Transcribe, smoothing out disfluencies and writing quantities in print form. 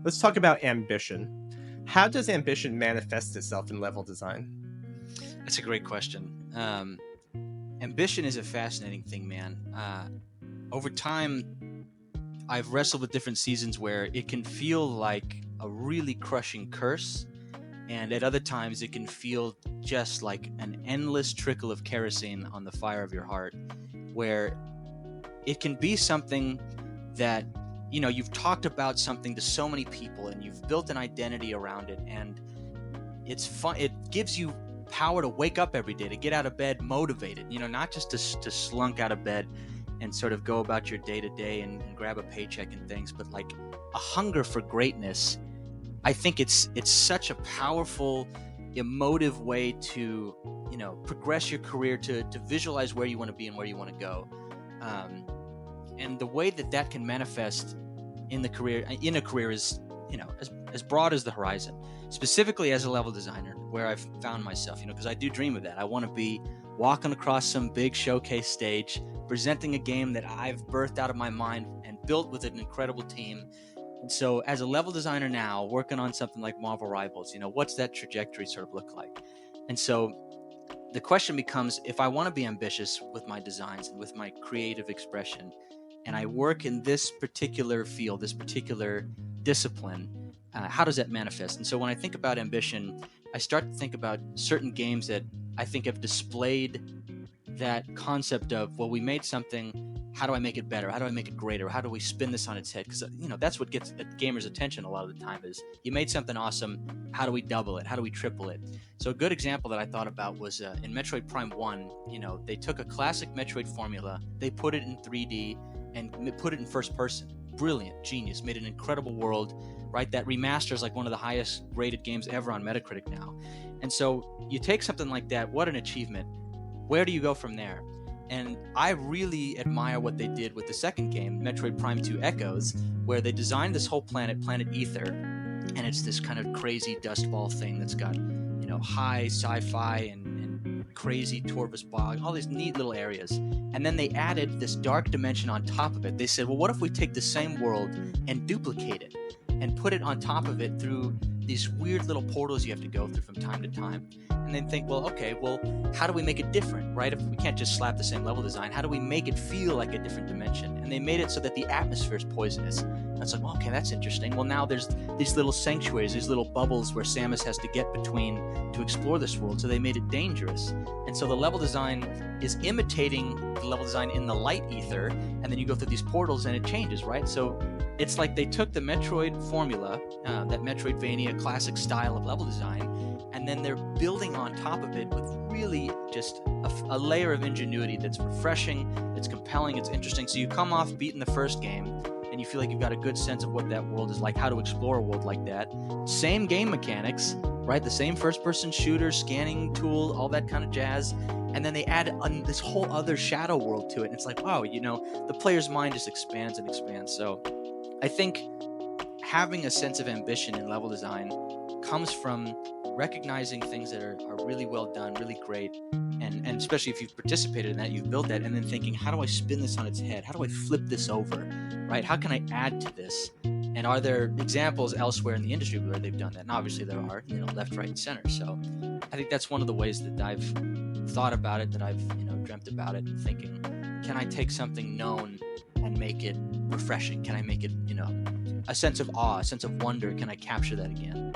Let's talk about ambition. How does ambition manifest itself in level design? That's a great question. Ambition is a fascinating thing, man. Over time, I've wrestled with different seasons where it can feel like a really crushing curse, and at other times, it can feel just like an endless trickle of kerosene on the fire of your heart, where it can be something that you've talked about something to so many people and you've built an identity around it, and it's fun. It gives you power to wake up every day, to get out of bed motivated, not just to slunk out of bed and sort of go about your day to day and grab a paycheck and things, but like a hunger for greatness. I think it's such a powerful emotive way to progress your career, to visualize where you want to be and where you want to go. And the way that that can manifest in a career is as broad as the horizon. Specifically as a level designer, where I've found myself, because I do dream of that. I want to be walking across some big showcase stage, presenting a game that I've birthed out of my mind and built with an incredible team. And so as a level designer now, working on something like Marvel Rivals, what's that trajectory sort of look like? And so the question becomes, if I want to be ambitious with my designs and with my creative expression, and I work in this particular field, this particular discipline, how does that manifest? And so when I think about ambition, I start to think about certain games that I think have displayed that concept of, well, we made something. How do I make it better? How do I make it greater? How do we spin this on its head? Because that's what gets a gamer's attention a lot of the time is, you made something awesome. How do we double it? How do we triple it? So a good example that I thought about was in Metroid Prime 1. They took a classic Metroid formula, they put it in 3D and put it in first person. Brilliant, genius, made an incredible world, right? That remaster is like one of the highest rated games ever on Metacritic now. And so you take something like that, what an achievement. Where do you go from there? And I really admire what they did with the second game, Metroid Prime 2 Echoes, where they designed this whole planet, Planet Ether, and it's this kind of crazy dust ball thing that's got, high sci-fi and crazy Torvus bog, all these neat little areas. And then they added this dark dimension on top of it. They said, well, what if we take the same world and duplicate it and put it on top of it through these weird little portals you have to go through from time to time? And then think, well, okay, how do we make it different, right? If we can't just slap the same level design, how do we make it feel like a different dimension? And they made it so that the atmosphere is poisonous. And it's like, well, okay, that's interesting. Well, now there's these little sanctuaries, these little bubbles where Samus has to get between to explore this world. So they made it dangerous. And so the level design is imitating the level design in the light ether. And then you go through these portals and it changes, right? So it's like they took the Metroid formula, that Metroidvania classic style of level design, and then they're building on top of it with really just a layer of ingenuity that's refreshing, it's compelling, it's interesting. So you come off beating the first game, and you feel like you've got a good sense of what that world is like, how to explore a world like that. Same game mechanics, right? The same first-person shooter, scanning tool, all that kind of jazz. And then they add this whole other shadow world to it. And it's like, wow, the player's mind just expands and expands. So I think having a sense of ambition in level design comes from recognizing things that are really well done, really great, and especially if you've participated in that, you've built that, and then thinking, how do I spin this on its head? How do I flip this over, right? How can I add to this? And are there examples elsewhere in the industry where they've done that? And obviously there are, left, right, and center. So I think that's one of the ways that I've thought about it, that I've, dreamt about it, and thinking, can I take something known and make it refreshing? Can I make it, a sense of awe, a sense of wonder? Can I capture that again?